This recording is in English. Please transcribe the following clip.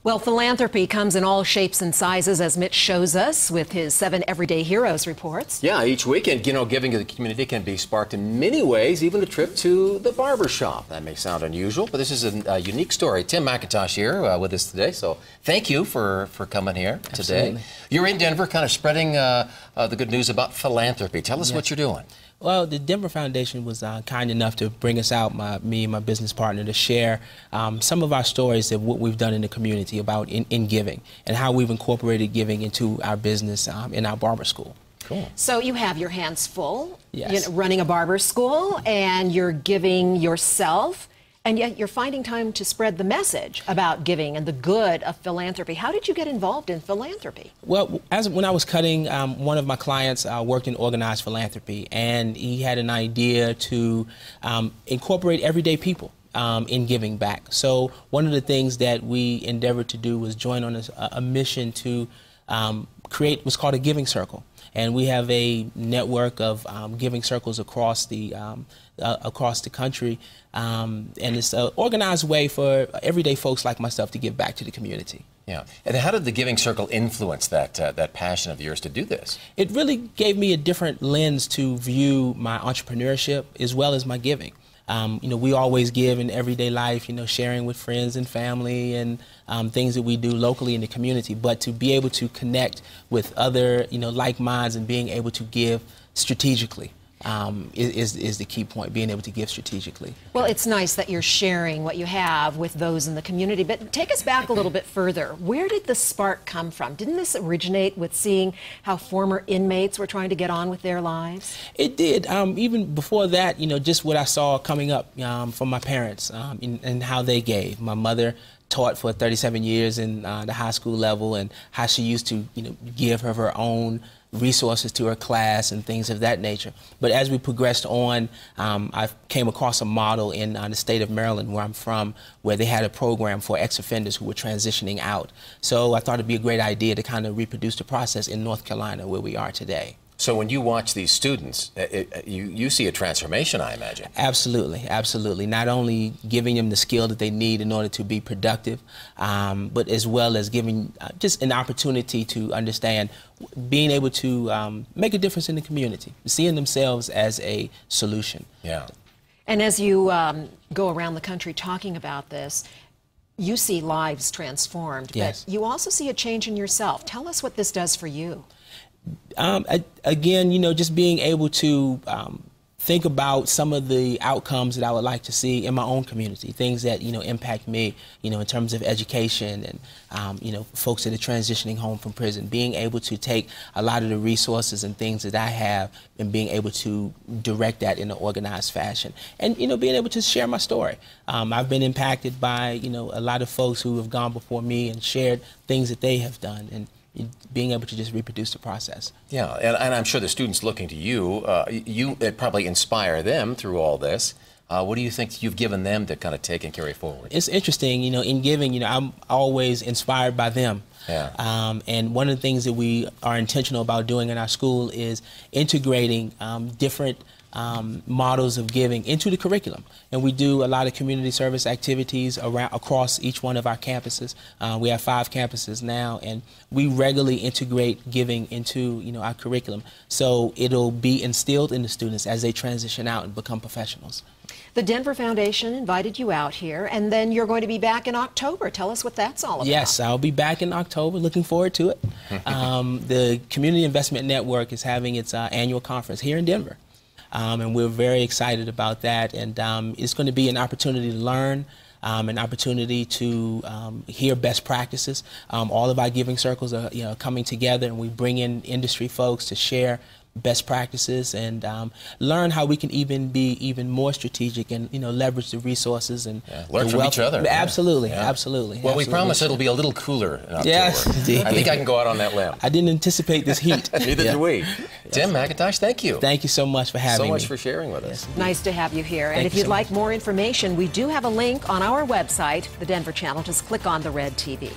Well, philanthropy comes in all shapes and sizes, as Mitch shows us with his 7 Everyday Heroes reports. Yeah, each weekend, giving to the community can be sparked in many ways, even a trip to the barber shop. That may sound unusual, but this is a unique story. Tim McIntosh here with us today, so thank you for coming here today. Absolutely. You're in Denver, kind of spreading the good news about philanthropy. Tell us what you're doing. Well, the Denver Foundation was kind enough to bring us out, me and my business partner, to share some of our stories of what we've done in the community about in giving and how we've incorporated giving into our business in our barber school. Cool. So you have your hands full, yes, running a barber school, and you're giving yourself, and yet you're finding time to spread the message about giving and the good of philanthropy. How did you get involved in philanthropy? Well, when I was cutting, one of my clients worked in organized philanthropy, and he had an idea to incorporate everyday people in giving back. So one of the things that we endeavored to do was join on a mission to create what's called a giving circle. And we have a network of giving circles across the country, and it's an organized way for everyday folks like myself to give back to the community. Yeah, and how did the Giving Circle influence that passion of yours to do this? It really gave me a different lens to view my entrepreneurship as well as my giving. We always give in everyday life, sharing with friends and family and things that we do locally in the community. But to be able to connect with other, like minds and being able to give strategically is the key point, being able to give strategically. Well, it's nice that you're sharing what you have with those in the community, but take us back a little bit further. Where did the spark come from? Didn't this originate with seeing how former inmates were trying to get on with their lives? It did. Even before that, just what I saw coming up from my parents and how they gave. My mother taught for 37 years in the high school level, and how she used to, give her own resources to her class and things of that nature. But as we progressed on, I came across a model in the state of Maryland, where I'm from, where they had a program for ex-offenders who were transitioning out. So I thought it'd be a great idea to kind of reproduce the process in North Carolina, where we are today. So when you watch these students, you see a transformation, I imagine. Absolutely, absolutely. Not only giving them the skill that they need in order to be productive, but as well as giving just an opportunity to understand, being able to make a difference in the community, seeing themselves as a solution. Yeah. And as you go around the country talking about this, you see lives transformed, yes, but you also see a change in yourself. Tell us what this does for you. Again, just being able to think about some of the outcomes that I would like to see in my own community, things that, impact me, in terms of education and, folks that are transitioning home from prison, being able to take a lot of the resources and things that I have and being able to direct that in an organized fashion. And, being able to share my story. I've been impacted by, a lot of folks who have gone before me and shared things that they have done, and being able to just reproduce the process. Yeah, and I'm sure the students looking to you, it probably inspire them through all this. What do you think you've given them to kind of take and carry forward? It's interesting, in giving, I'm always inspired by them. Yeah. And one of the things that we are intentional about doing in our school is integrating different models of giving into the curriculum. And we do a lot of community service activities across each one of our campuses. We have 5 campuses now, and we regularly integrate giving into our curriculum. So it'll be instilled in the students as they transition out and become professionals. The Denver Foundation invited you out here, and then you're going to be back in October. Tell us what that's all about. Yes, I'll be back in October. Looking forward to it. The Community Investment Network is having its annual conference here in Denver. And we're very excited about that, and it's going to be an opportunity to learn, an opportunity to hear best practices. All of our giving circles are coming together, and we bring in industry folks to share best practices and learn how we can even be even more strategic and leverage the resources and learn from each other. Absolutely, yeah. absolutely. Well, we promise it'll be a little cooler in October. Yes, indeed. I think I can go out on that limb. I didn't anticipate this heat. Neither did we. Tim McIntosh, thank you. Thank you so much for having me. So much for sharing with us. Nice to have you here. And if you'd like more information, we do have a link on our website, the Denver Channel. Just click on the red TV.